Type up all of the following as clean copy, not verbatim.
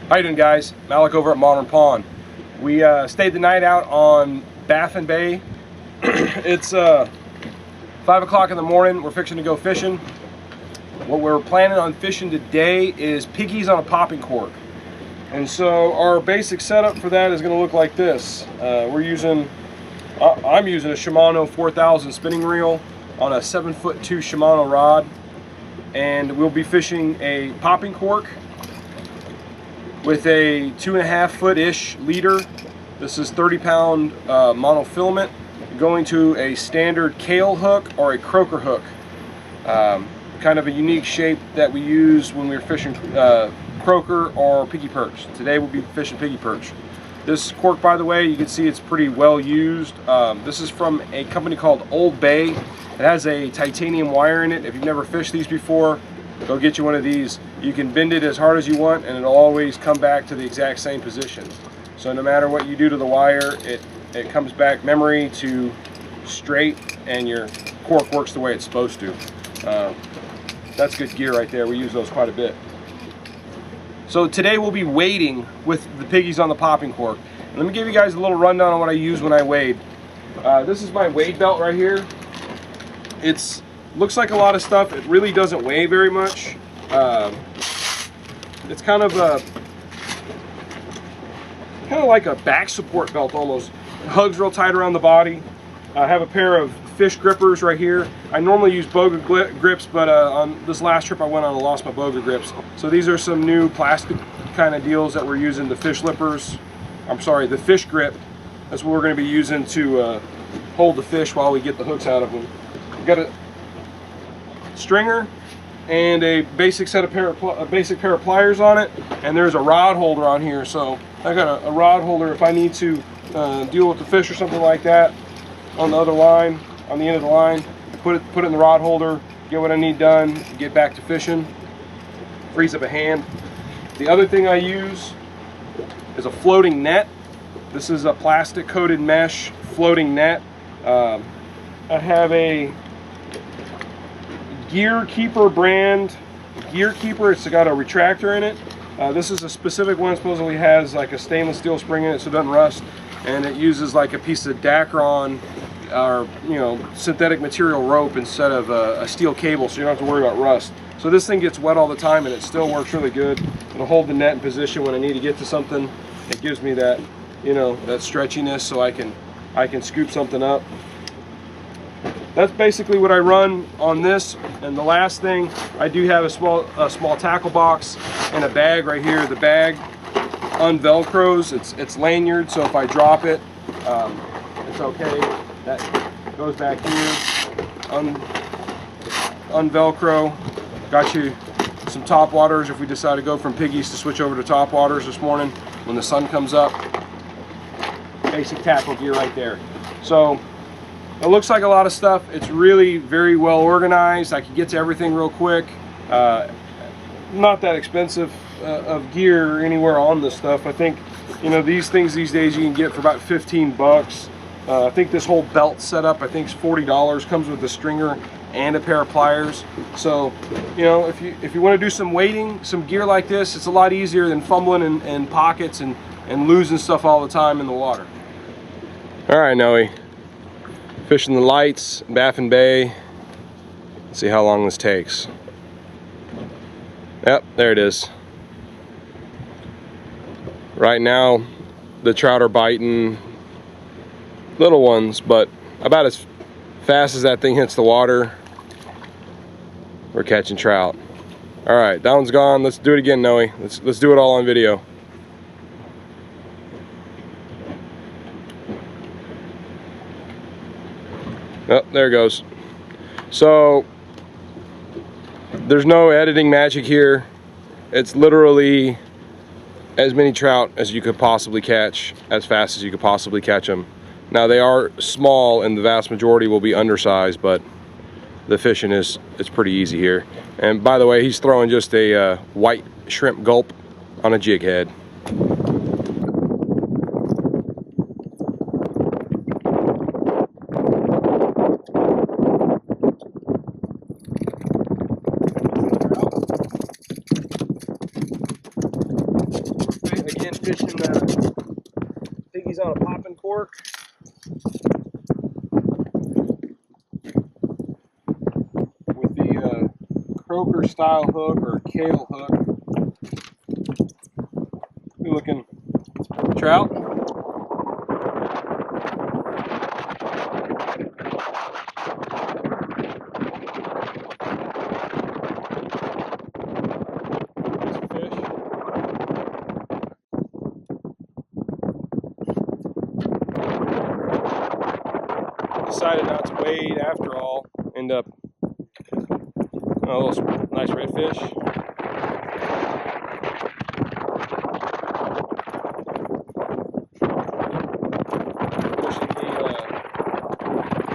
How you doing, guys? Malik over at Modern Pawn. We stayed the night out on Baffin Bay. It's 5 o'clock in the morning. We're fixing to go fishing. What we're planning on fishing today is piggies on a popping cork. And so our basic setup for that is going to look like this. I'm using a Shimano 4000 spinning reel on a 7'2" Shimano rod, and we'll be fishing a popping cork with a 2.5 foot-ish leader. This is 30-pound monofilament going to a standard kale hook or a croaker hook. Kind of a unique shape that we use when we're fishing croaker or piggy perch. Today we'll be fishing piggy perch. This cork, by the way, you can see it's pretty well used. This is from a company called Old Bay. It has a titanium wire in it. If you've never fished these before, go get you one of these. You can bend it as hard as you want and it'll always come back to the exact same position. So no matter what you do to the wire, it comes back memory to straight, and your cork works the way it's supposed to. That's good gear right there. We use those quite a bit. So today we'll be wading with the piggies on the popping cork. And let me give you guys a little rundown on what I use when I wade. This is my wade belt right here. It's looks like a lot of stuff. It really doesn't weigh very much. It's kind of like a back support belt almost. It hugs real tight around the body. I have a pair of fish grippers right here. I normally use boga grips, but on this last trip I went on and lost my boga grips. So these are some new plastic kind of deals that we're using. The fish lippers, the fish grip. That's what we're going to be using to hold the fish while we get the hooks out of them. We've got a stringer and a basic pair of pliers on it, and there's a rod holder on here. So I got a rod holder if I need to deal with the fish or something like that on the other line, on the end of the line. Put it in the rod holder, get what I need done, get back to fishing, frees up a hand. The other thing I use is a floating net. This is a plastic coated mesh floating net. I have a Gear Keeper brand Gear Keeper. It's got a retractor in it. This is a specific one. It supposedly has like a stainless steel spring in it so it doesn't rust, and it uses like a piece of Dacron or synthetic material rope instead of a steel cable, so you don't have to worry about rust. So this thing gets wet all the time and it still works really good. It'll hold the net in position when I need to get to something. It gives me that that stretchiness so I can scoop something up. That's basically what I run on this. And the last thing, I do have a small tackle box and a bag right here. The bag unvelcros. It's lanyard, so if I drop it, it's okay. That goes back here. Unvelcro. Got you some top waters if we decide to go from piggies to switch over to top waters this morning when the sun comes up. Basic tackle gear right there. So it looks like a lot of stuff. It's really very well organized. I can get to everything real quick. Not that expensive of gear anywhere on this stuff. I think these things these days you can get for about 15 bucks. I think this whole belt setup I think is $40. Comes with a stringer and a pair of pliers. So if you want to do some wading, some gear like this, it's a lot easier than fumbling in pockets and losing stuff all the time in the water. All right, Noe. Fishing the lights, Baffin Bay. Let's see how long this takes. Yep, there it is. Right now, the trout are biting little ones, but about as fast as that thing hits the water, we're catching trout. All right, that one's gone. Let's do it again, Noe. Let's do it all on video. Oh, there it goes. So there's no editing magic here. It's literally as many trout as you could possibly catch, as fast as you could possibly catch them. Now they are small and the vast majority will be undersized, but the fishing it's pretty easy here. And by the way, he's throwing just a white shrimp gulp on a jig head. Again, fishing piggies on a popping cork. With the croaker style hook or kale hook. We're looking trout. Decided not to wade after all. End up a little nice redfish. Pushing the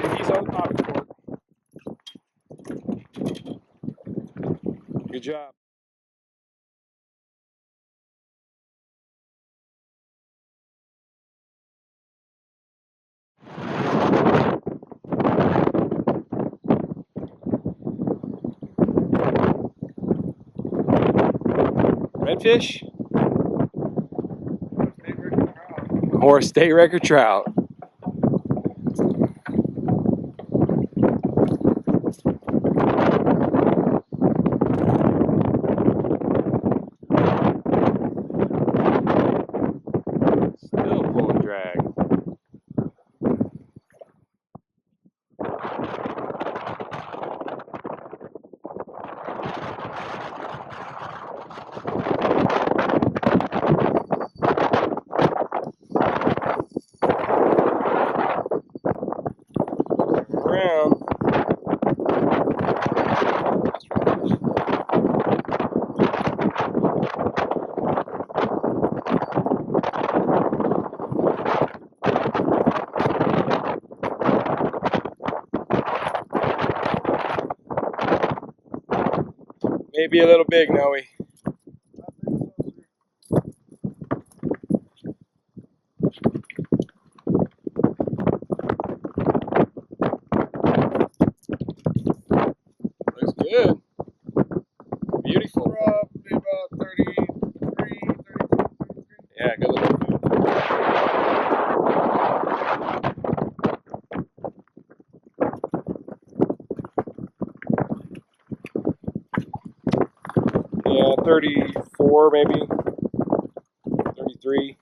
piggies on the popping cork. Good job. Redfish or state record trout. Still pulling drag. Around. Maybe a little big, Noe. Looks good. Beautiful. Probably about 33, 32. Yeah, good looking. Yeah, 34 maybe. 33.